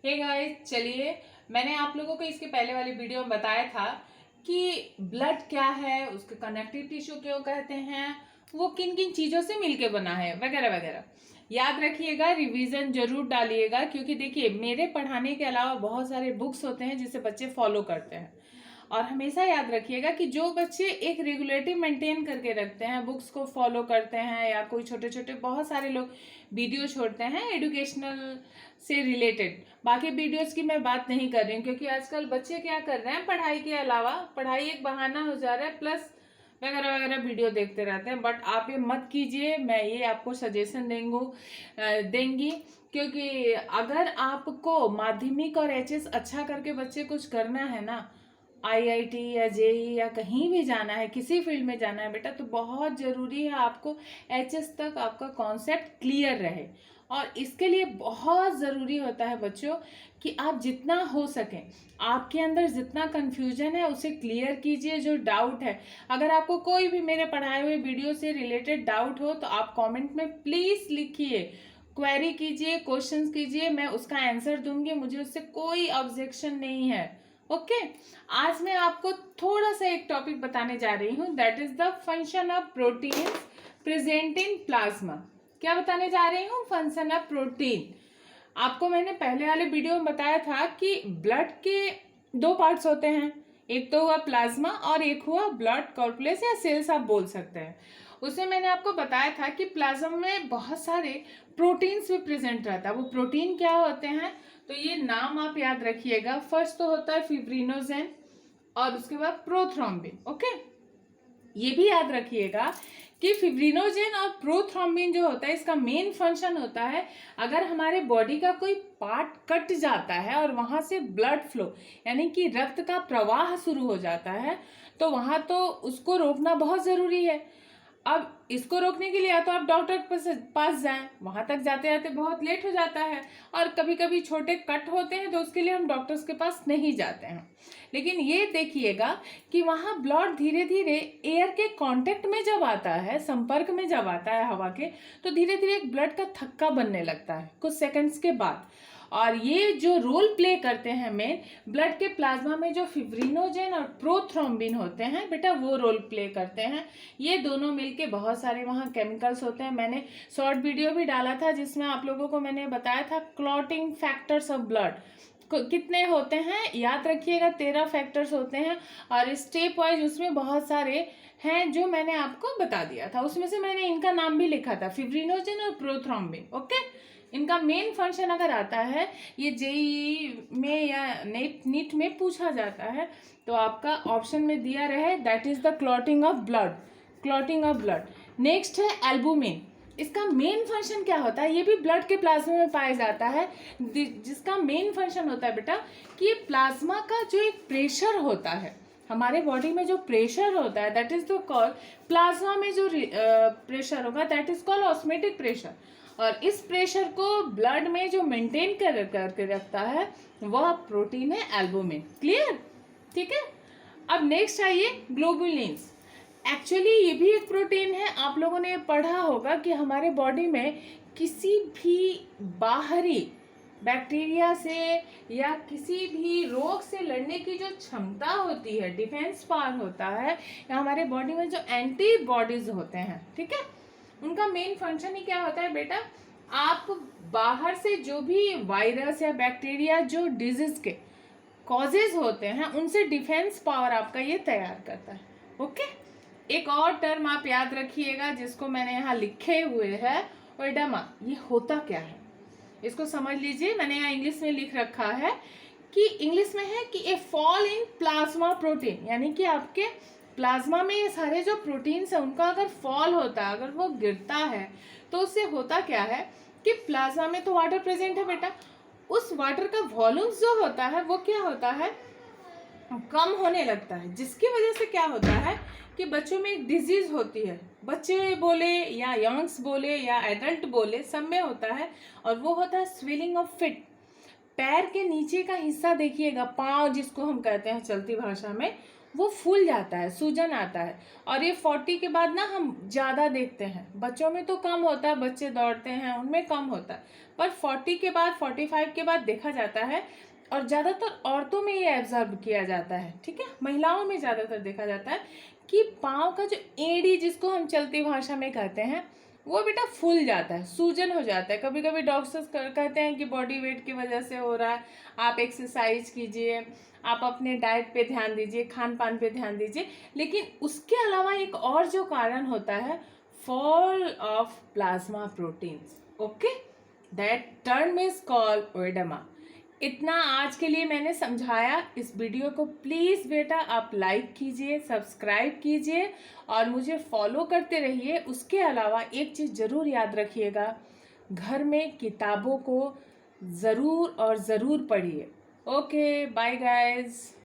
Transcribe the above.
Hey guys, चलिए मैंने आप लोगों को इसके पहले वाली वीडियो में बताया था कि ब्लड क्या है, उसके कनेक्टिव टिश्यू क्यों कहते हैं, वो किन किन चीज़ों से मिलके बना है वगैरह वगैरह। याद रखिएगा, रिवीजन जरूर डालिएगा, क्योंकि देखिए मेरे पढ़ाने के अलावा बहुत सारे बुक्स होते हैं जिसे बच्चे फॉलो करते हैं। और हमेशा याद रखिएगा कि जो बच्चे एक रेगुलेटिव मेंटेन करके रखते हैं, बुक्स को फॉलो करते हैं, या कोई छोटे छोटे बहुत सारे लोग वीडियो छोड़ते हैं एजुकेशनल से रिलेटेड। बाकी वीडियोस की मैं बात नहीं कर रही हूँ, क्योंकि आजकल बच्चे क्या कर रहे हैं, पढ़ाई के अलावा पढ़ाई एक बहाना हो जा रहा है, प्लस वगैरह वगैरह वीडियो देखते रहते हैं। बट आप ये मत कीजिए, मैं ये आपको सजेशन देंगी, क्योंकि अगर आपको माध्यमिक और एचएस अच्छा करके बच्चे कुछ करना है ना, आईआईटी या जेई या कहीं भी जाना है, किसी फील्ड में जाना है बेटा, तो बहुत ज़रूरी है आपको एचएस तक आपका कॉन्सेप्ट क्लियर रहे। और इसके लिए बहुत ज़रूरी होता है बच्चों कि आप जितना हो सके, आपके अंदर जितना कन्फ्यूजन है उसे क्लियर कीजिए। जो डाउट है, अगर आपको कोई भी मेरे पढ़ाए हुए वीडियो से रिलेटेड डाउट हो तो आप कमेंट में प्लीज़ लिखिए, क्वेरी कीजिए, क्वेश्चंस कीजिए, मैं उसका आंसर दूंगी, मुझे उससे कोई ऑब्जेक्शन नहीं है। ओके आज मैं आपको थोड़ा सा एक टॉपिक बताने जा रही हूँ, that is the function of protein present in plasma. क्या बताने जा रही हूँ? Function of protein. आपको मैंने पहले वाले वीडियो में बताया था कि ब्लड के दो पार्ट्स होते हैं, एक तो हुआ प्लाज्मा और एक हुआ ब्लड कॉर्पुलेस या सेल्स आप बोल सकते हैं। उसमें मैंने आपको बताया था कि प्लाज्मा में बहुत सारे प्रोटीन्स भी प्रेजेंट रहता है। वो प्रोटीन क्या होते हैं, तो ये नाम आप याद रखिएगा। फर्स्ट तो होता है फिब्रिनोजेन और उसके बाद प्रोथ्रोम्बिन। ओके, ये भी याद रखिएगा कि फिब्रिनोजेन और प्रोथ्रोम्बिन जो होता है, इसका मेन फंक्शन होता है, अगर हमारे बॉडी का कोई पार्ट कट जाता है और वहां से ब्लड फ्लो यानी कि रक्त का प्रवाह शुरू हो जाता है, तो वहां तो उसको रोकना बहुत ज़रूरी है। अब इसको रोकने के लिए या तो आप डॉक्टर के पास जाएं, वहां तक जाते जाते बहुत लेट हो जाता है, और कभी कभी छोटे कट होते हैं तो उसके लिए हम डॉक्टर्स के पास नहीं जाते हैं। लेकिन ये देखिएगा कि वहाँ ब्लड धीरे धीरे एयर के कांटेक्ट में जब आता है, संपर्क में जब आता है हवा के, तो धीरे धीरे एक ब्लड का थक्का बनने लगता है कुछ सेकंड्स के बाद। और ये जो रोल प्ले करते हैं मेन, ब्लड के प्लाज्मा में जो फिब्रिनोजेन और प्रोथ्रोम्बिन होते हैं बेटा, वो रोल प्ले करते हैं। ये दोनों मिलके बहुत सारे वहाँ केमिकल्स होते हैं। मैंने शॉर्ट वीडियो भी डाला था जिसमें आप लोगों को मैंने बताया था क्लॉटिंग फैक्टर्स ऑफ ब्लड कितने होते हैं, याद रखिएगा 13 फैक्टर्स होते हैं। और स्टेप वाइज उसमें बहुत सारे हैं जो मैंने आपको बता दिया था। उसमें से मैंने इनका नाम भी लिखा था, फिब्रिनोजेन और प्रोथ्रोम्बिन। ओके, इनका मेन फंक्शन अगर आता है, ये जेई में या नीट में पूछा जाता है, तो आपका ऑप्शन में दिया रहे, that is the clotting of blood, clotting of blood. Next है एल्बुमिन। इसका मेन फंक्शन क्या होता है, ये भी ब्लड के प्लाज्मा में पाया जाता है, जिसका मेन फंक्शन होता है बेटा कि प्लाज्मा का जो एक प्रेशर होता है, हमारे बॉडी में जो प्रेशर होता है, that is the call, plasma में जो प्रेशर होगा that is called osmotic pressure. और इस प्रेशर को ब्लड में जो मेंटेन करके रखता है वह प्रोटीन है एल्बुमिन। क्लियर? ठीक है। अब नेक्स्ट आइए ग्लोबुलिन्स। एक्चुअली ये भी एक प्रोटीन है। आप लोगों ने पढ़ा होगा कि हमारे बॉडी में किसी भी बाहरी बैक्टीरिया से या किसी भी रोग से लड़ने की जो क्षमता होती है, डिफेंस पावर होता है, या हमारे बॉडी में जो एंटीबॉडीज होते हैं, ठीक है, उनका मेन फंक्शन ही क्या होता है बेटा, आप बाहर से जो भी वायरस या बैक्टीरिया जो डिजीज के कॉजेज होते हैं, उनसे डिफेंस पावर आपका ये तैयार करता है। ओके, एक और टर्म आप याद रखिएगा जिसको मैंने यहाँ लिखे हुए है, ओएडेमा। ये होता क्या है इसको समझ लीजिए। मैंने यहाँ इंग्लिश में लिख रखा है कि इंग्लिश में है कि ए फॉल इन प्लाज्मा प्रोटीन, यानी कि आपके प्लाज्मा में ये सारे जो प्रोटीन्स है उनका अगर फॉल होता है, अगर वो गिरता है, तो उससे होता क्या है कि प्लाज्मा में तो वाटर प्रेजेंट है बेटा, उस वाटर का वॉल्यूम जो होता है वो क्या होता है, कम होने लगता है, जिसकी वजह से क्या होता है कि बच्चों में एक डिजीज होती है, बच्चे बोले या यंग्स बोले या एडल्ट बोले, सब में होता है, और वो होता है स्वेलिंग ऑफ फिट। पैर के नीचे का हिस्सा देखिएगा, पाँव जिसको हम कहते हैं चलती भाषा में, वो फूल जाता है, सूजन आता है। और ये 40 के बाद ना हम ज़्यादा देखते हैं, बच्चों में तो कम होता है, बच्चे दौड़ते हैं उनमें कम होता है, पर 40 के बाद 45 के बाद देखा जाता है। और ज़्यादातर औरतों में ये ऑब्जर्व किया जाता है, ठीक है, महिलाओं में ज़्यादातर देखा जाता है कि पाँव का जो एड़ी जिसको हम चलती भाषा में कहते हैं वो बेटा फूल जाता है, सूजन हो जाता है। कभी कभी डॉक्टर्स कहते हैं कि बॉडी वेट की वजह से हो रहा है, आप एक्सरसाइज कीजिए, आप अपने डाइट पे ध्यान दीजिए, खान पान पे ध्यान दीजिए। लेकिन उसके अलावा एक और जो कारण होता है, fall of plasma proteins, okay, that term is called oedema. इतना आज के लिए मैंने समझाया। इस वीडियो को प्लीज़ बेटा आप लाइक कीजिए, सब्सक्राइब कीजिए और मुझे फॉलो करते रहिए। उसके अलावा एक चीज़ ज़रूर याद रखिएगा, घर में किताबों को ज़रूर और ज़रूर पढ़िए। Okay, bye guys.